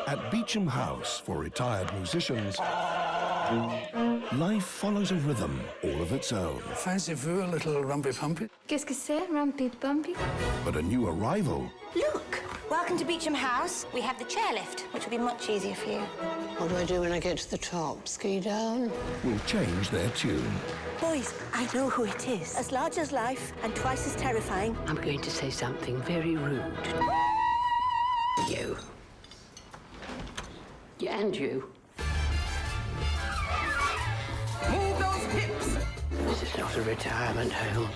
At Beecham House for retired musicians, life follows a rhythm all of its own. Fancy for a little rumpy-pumpy? Qu'est-ce que c'est, rumpy-bumpy? But a new arrival... Look! Welcome to Beecham House. We have the chairlift, which will be much easier for you. What do I do when I get to the top? Ski down? will change their tune. Boys, I know who it is. As large as life and twice as terrifying. I'm going to say something very rude. You. Yeah, and you. Move those hips! This is not a retirement home.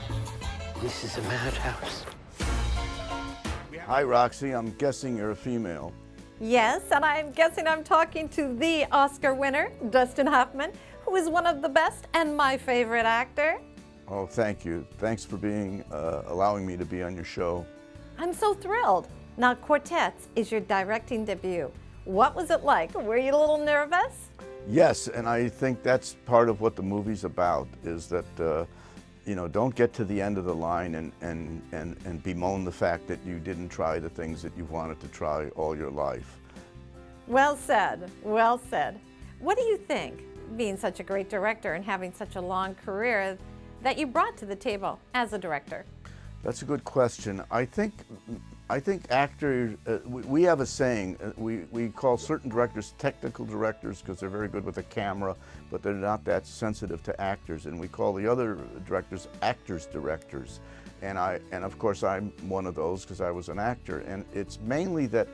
This is a madhouse. Hi, Roxy. I'm guessing you're a female. Yes, and I'm guessing I'm talking to the Oscar winner, Dustin Hoffman, who is one of the best and my favorite actor. Oh, thank you. Thanks for allowing me to be on your show. I'm so thrilled. Now, Quartet is your directing debut. What was it like? Were you a little nervous? Yes, and I think that's part of what the movie's about, is that, don't get to the end of the line and bemoan the fact that you didn't try the things that you've wanted to try all your life. Well said, well said. What do you think, being such a great director and having such a long career, that you brought to the table as a director? That's a good question. I think actors, we have a saying, we call certain directors technical directors because they're very good with a camera, but they're not that sensitive to actors, and we call the other directors actors directors. And of course I'm one of those because I was an actor, and it's mainly that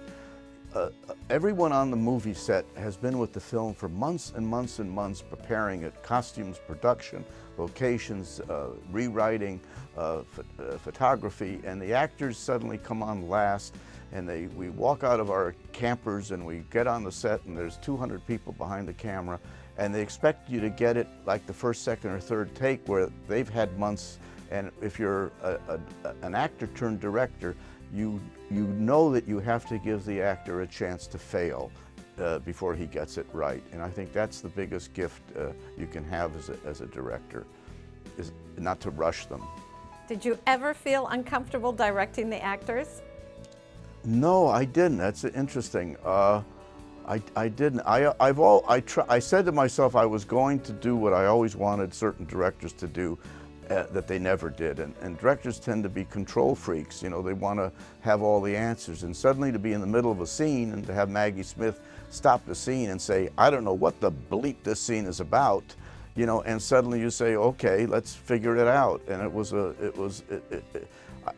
everyone on the movie set has been with the film for months and months and months, preparing it, costumes, production, locations, rewriting, photography, and the actors suddenly come on last, and we walk out of our campers and we get on the set, and there's 200 people behind the camera, and they expect you to get it like the first, second, or third take where they've had months. And if you're an actor turned director, you know that you have to give the actor a chance to fail before he gets it right. And I think that's the biggest gift you can have as a director, is not to rush them. Did you ever feel uncomfortable directing the actors? No, I didn't. That's interesting. I didn't. I said to myself I was going to do what I always wanted certain directors to do, that they never did. And directors tend to be control freaks. They want to have all the answers. And suddenly to be in the middle of a scene and to have Maggie Smith stop the scene and say, I don't know what the bleep this scene is about, and suddenly you say, okay, let's figure it out. And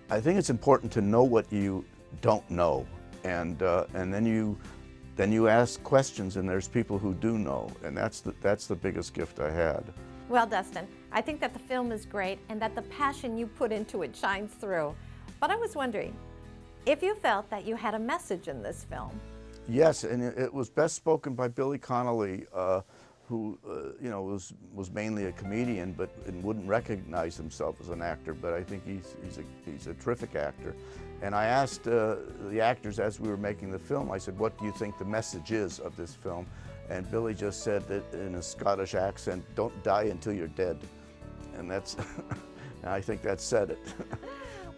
I think it's important to know what you don't know. And then you ask questions, and there's people who do know. And that's the biggest gift I had. Well, Dustin, I think that the film is great and that the passion you put into it shines through. But I was wondering if you felt that you had a message in this film. Yes, and it was best spoken by Billy Connolly, who was mainly a comedian, and wouldn't recognize himself as an actor. But I think he's a terrific actor. And I asked the actors as we were making the film, I said, what do you think the message is of this film? And Billy just said that in a Scottish accent, don't die until you're dead. And that's, I think that said it.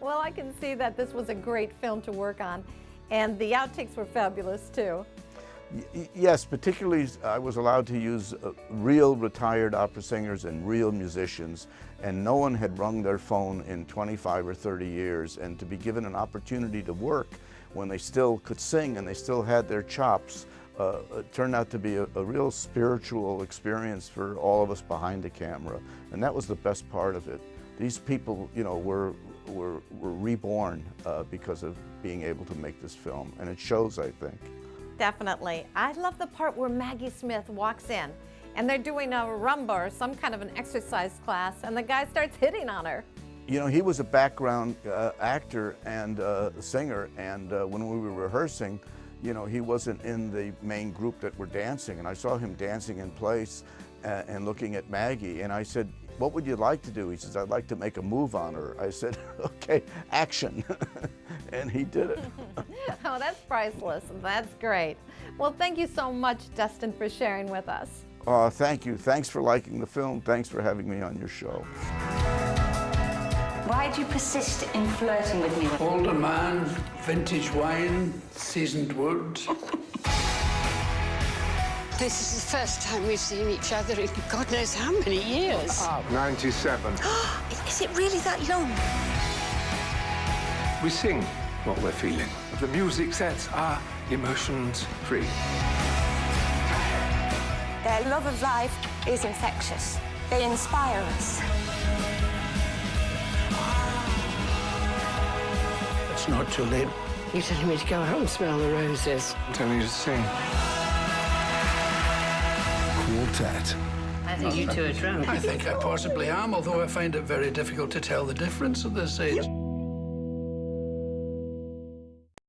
Well, I can see that this was a great film to work on, and the outtakes were fabulous too. Yes, particularly I was allowed to use real retired opera singers and real musicians, and no one had rung their phone in 25 or 30 years, and to be given an opportunity to work when they still could sing and they still had their chops, it turned out to be a real spiritual experience for all of us behind the camera, and that was the best part of it. These people, were reborn because of being able to make this film, and it shows, I think. Definitely. I love the part where Maggie Smith walks in, and they're doing a rumba or some kind of an exercise class, and the guy starts hitting on her. He was a background actor and singer, and when we were rehearsing, he wasn't in the main group that were dancing, and I saw him dancing in place and looking at Maggie, and I said, what would you like to do? He says, I'd like to make a move on her. I said, okay, action. And he did it. Oh, that's priceless. That's great. Well, thank you so much, Dustin, for sharing with us. Thank you. Thanks for liking the film. Thanks for having me on your show. Why do you persist in flirting with me? Older man, vintage wine, seasoned wood. This is the first time we've seen each other in God knows how many years. 97. Is it really that long? We sing what we're feeling. The music sets our emotions free. Their love of life is infectious. They inspire us. It's not too late. You're telling me to go out and smell the roses. I'm telling you to sing. Quartet. I think you two are drunk. I think I possibly am, although I find it very difficult to tell the difference at this age.